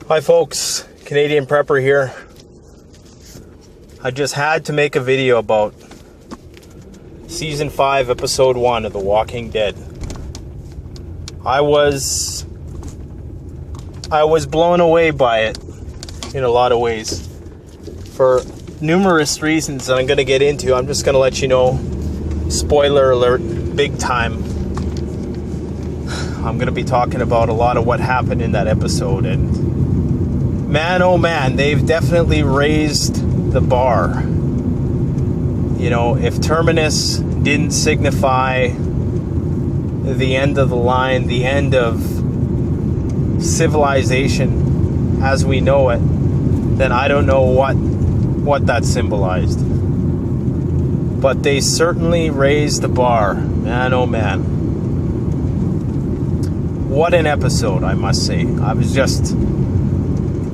Hi folks, Canadian Prepper here. I just had to make a video about Season 5, Episode 1 of The Walking Dead. I was blown away by it in a lot of ways. For numerous reasons that I'm going to get into, I'm just going to let you know, spoiler alert, big time. I'm going to be talking about a lot of what happened in that episode, and man, oh man, they've definitely raised the bar. You know, if Terminus didn't signify the end of the line, the end of civilization as we know it, then I don't know what that symbolized. But they certainly raised the bar. Man, oh man. What an episode, I must say. I was just...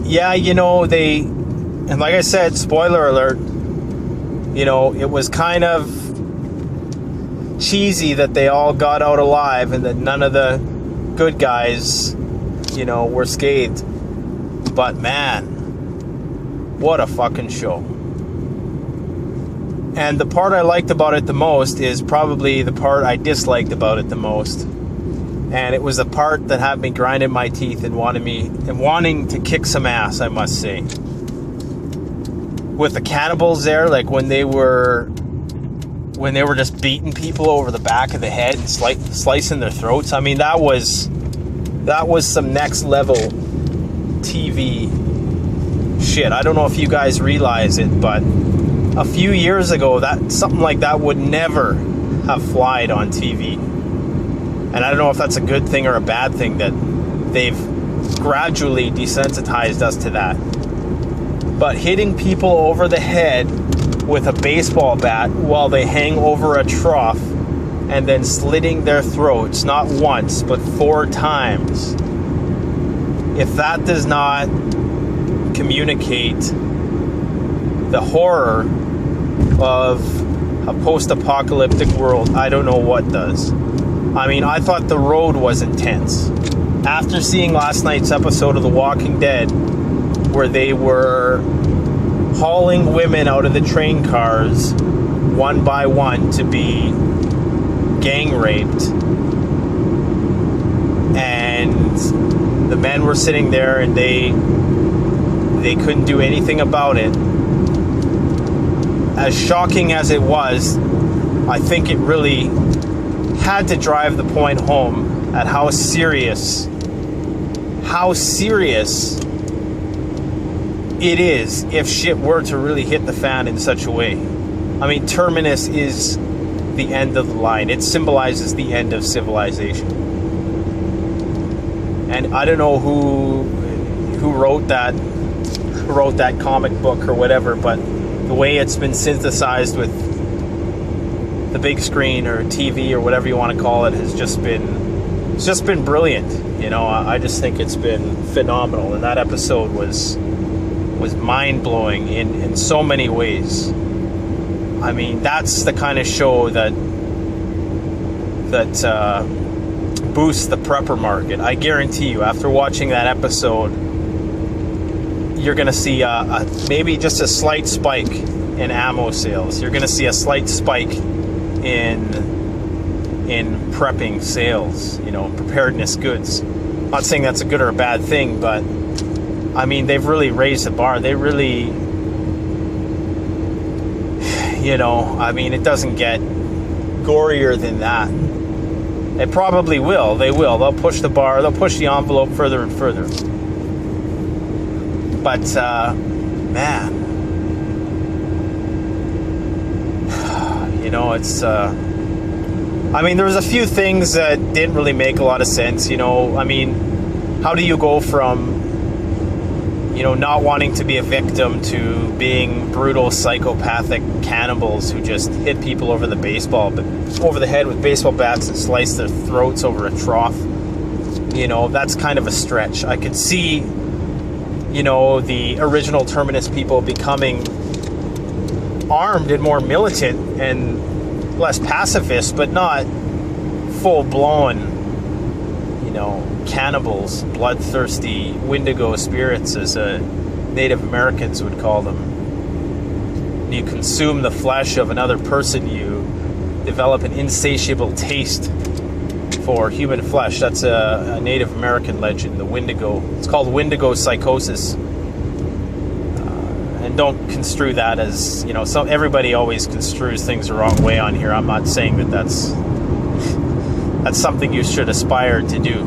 Yeah, you know, and like I said, spoiler alert, you know, it was kind of cheesy that they all got out alive and that none of the good guys, you know, were scathed. But man, what a fucking show. And the part I liked about it the most is probably the part I disliked about it the most. And it was a part that had me grinding my teeth and wanting to kick some ass, I must say. With the cannibals there, like when they were just beating people over the back of the head and slicing their throats. I mean, that was some next level TV shit. I don't know if you guys realize it, but a few years ago, something like that would never have flied on TV. And I don't know if that's a good thing or a bad thing that they've gradually desensitized us to that. But hitting people over the head with a baseball bat while they hang over a trough and then slitting their throats, not once, but 4 times. If that does not communicate the horror of a post-apocalyptic world, I don't know what does. I mean, I thought the road was intense. After seeing last night's episode of The Walking Dead, where they were hauling women out of the train cars one by one to be gang raped, and the men were sitting there and they couldn't do anything about it. As shocking as it was, I think it really had to drive the point home at how serious it is if shit were to really hit the fan in such a way. I mean, Terminus is the end of the line. It symbolizes the end of civilization. And I don't know who wrote that comic book or whatever, but the way it's been synthesized with the big screen or TV or whatever you want to call it it's just been brilliant. You know, I just think it's been phenomenal, and that episode was mind-blowing in so many ways. I mean, that's the kind of show that boosts the prepper market. I guarantee you, after watching that episode, you're going to see maybe just a slight spike in ammo sales. You're going to see a slight spike in prepping sales, you know, preparedness goods. I'm not saying that's a good or a bad thing, but I mean, they've really raised the bar. They really, you know, I mean, it doesn't get gorier than that. It probably will. They will. They'll push the bar. They'll push the envelope further and further. But, man, you know, it's, I mean, there was a few things that didn't really make a lot of sense, you know. I mean, how do you go from, you know, not wanting to be a victim to being brutal, psychopathic cannibals who just hit people over the head with baseball bats and slice their throats over a trough? You know, that's kind of a stretch. I could see, you know, the original Terminus people becoming armed and more militant and less pacifist, but not full-blown, you know, cannibals, bloodthirsty Wendigo spirits, as Native Americans would call them. When you consume the flesh of another person, you develop an insatiable taste for human flesh. That's a Native American legend, the Wendigo. It's called Wendigo psychosis. And don't construe that as, everybody always construes things the wrong way on here. I'm not saying that that's something you should aspire to do.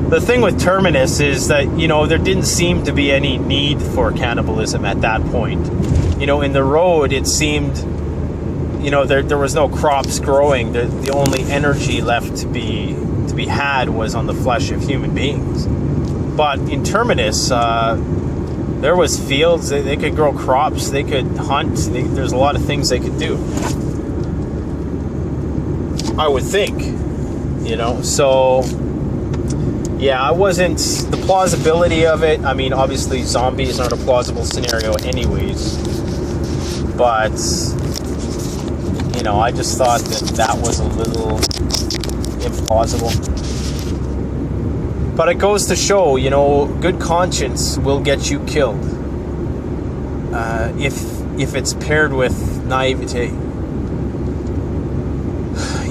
The thing with Terminus is that, there didn't seem to be any need for cannibalism at that point. In the road, it seemed, there was no crops growing. The only energy left to be had was on the flesh of human beings. But in Terminus, there was fields. They could grow crops. They could hunt. There's a lot of things they could do, I would think. So yeah, I wasn't, the plausibility of it, I mean, obviously zombies aren't a plausible scenario anyways, but I just thought that was a little implausible. But it goes to show, good conscience will get you killed if it's paired with naivete.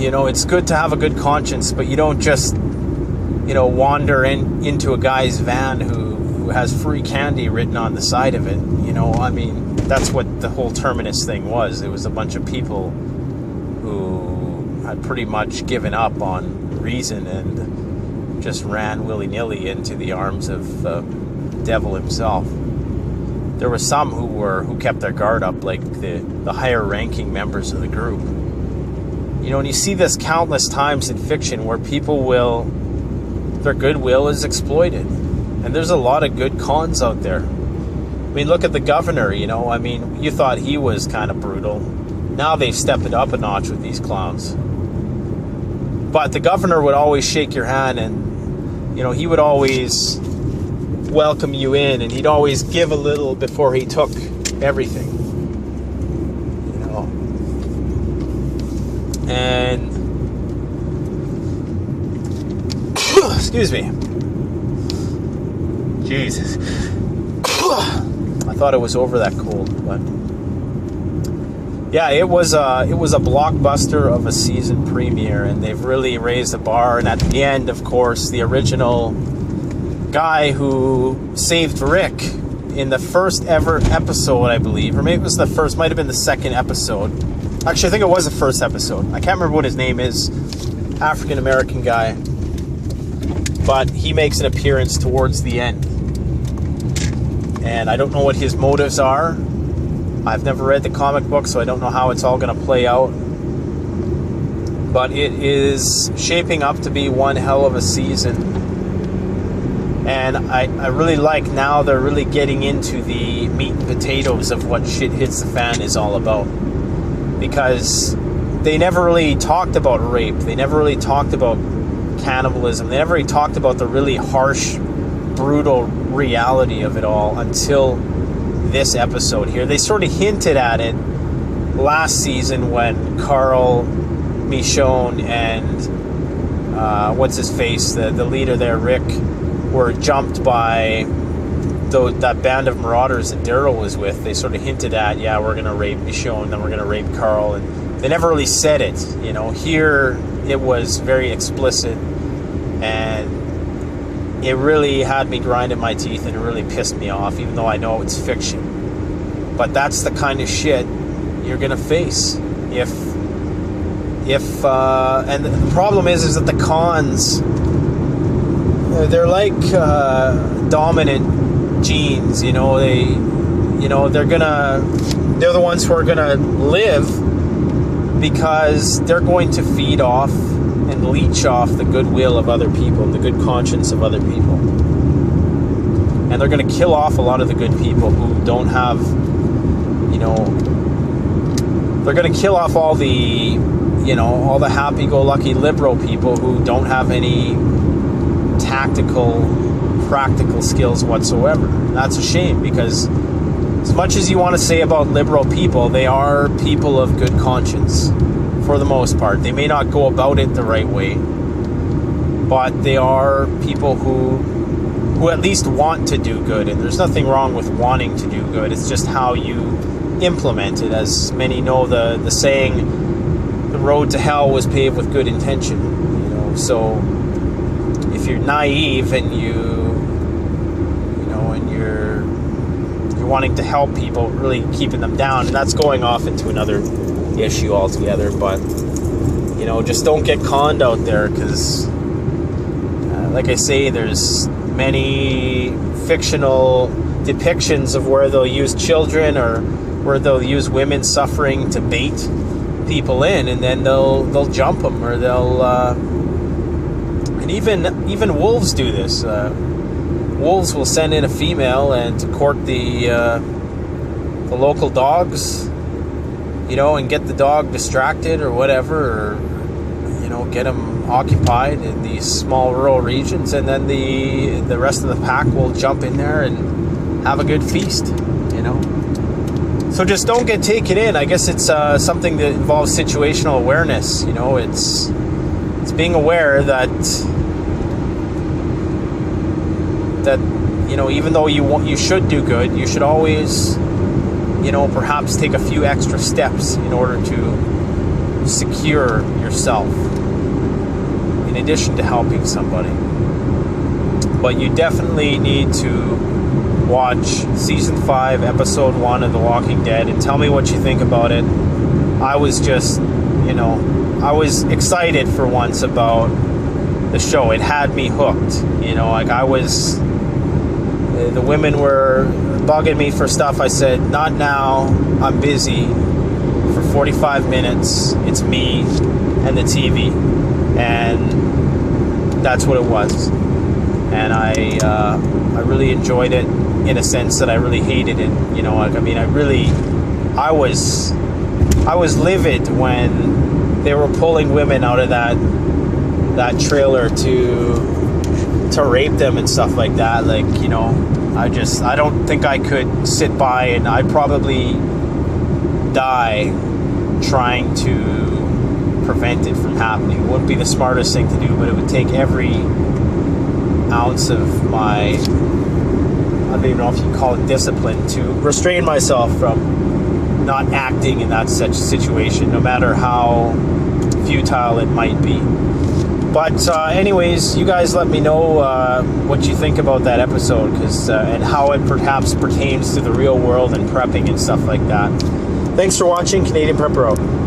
It's good to have a good conscience, but you don't just, wander into a guy's van who has free candy written on the side of it. I mean, that's what the whole Terminus thing was. It was a bunch of people who had pretty much given up on reason and just ran willy-nilly into the arms of the devil himself. There were some who kept their guard up, like the higher-ranking members of the group. And you see this countless times in fiction where their goodwill is exploited. And there's a lot of good cons out there. I mean, look at the governor, you thought he was kind of brutal. Now they've stepped it up a notch with these clowns. But the governor would always shake your hand, and, he would always welcome you in, and he'd always give a little before he took everything. And excuse me, Jesus, I thought it was over that cold, but yeah, it was a blockbuster of a season premiere, and they've really raised the bar. And at the end, of course, the original guy who saved Rick in the first ever episode, I believe, or maybe it was might have been the second episode. Actually, I think it was the first episode. I can't remember what his name is. African-American guy. But he makes an appearance towards the end. And I don't know what his motives are. I've never read the comic book, so I don't know how it's all going to play out. But it is shaping up to be one hell of a season. And I really like now they're really getting into the meat and potatoes of what Shit Hits the Fan is all about. Because they never really talked about rape. They never really talked about cannibalism. They never really talked about the really harsh, brutal reality of it all until this episode here. They sort of hinted at it last season when Carl, Michonne, and what's his face, the leader there, Rick, were jumped by that band of marauders that Daryl was with. They sort of hinted at, yeah, we're going to rape Michonne, then we're going to rape Carl, and they never really said it. Here it was very explicit, and it really had me grinding my teeth, and it really pissed me off, even though I know it's fiction. But that's the kind of shit you're going to face if and the problem is that the cons, they're like dominant genes, they're the ones who are gonna live because they're going to feed off and leech off the goodwill of other people, the good conscience of other people, and they're gonna kill off a lot of the good people who don't have, they're gonna kill off all the happy-go-lucky liberal people who don't have any tactical, practical skills whatsoever. That's a shame, because as much as you want to say about liberal people, they are people of good conscience for the most part. They may not go about it the right way, but they are people who at least want to do good, and there's nothing wrong with wanting to do good. It's just how you implement it. As many know, the saying, the road to hell was paved with good intention. You know, so if you're naive and you're wanting to help people, really keeping them down, and that's going off into another issue altogether. But just don't get conned out there, because like I say, there's many fictional depictions of where they'll use children or where they'll use women suffering to bait people in, and then they'll jump them, or they'll and even wolves do this. Wolves will send in a female and to court the local dogs, and get the dog distracted or whatever, or get them occupied in these small rural regions, and then the rest of the pack will jump in there and have a good feast. So just don't get taken in. I guess it's something that involves situational awareness. It's being aware that even though you should do good, you should always perhaps take a few extra steps in order to secure yourself, in addition to helping somebody. But you definitely need to watch season 5 episode 1 of The Walking Dead and tell me what you think about it. I was just I was excited for once about the show. It had me hooked. The women were bugging me for stuff. I said, not now, I'm busy. For 45 minutes, it's me and the TV, and that's what it was. And I really enjoyed it, in a sense that I really hated it. I was livid when they were pulling women out of that trailer to rape them and stuff like that. I don't think I could sit by, and I'd probably die trying to prevent it from happening. It wouldn't be the smartest thing to do, but it would take every ounce of my, I don't even know if you call it discipline, to restrain myself from not acting in that such situation, no matter how futile it might be. But anyways, you guys let me know what you think about that episode, and how it perhaps pertains to the real world and prepping and stuff like that. Thanks for watching. Canadian Prepper out.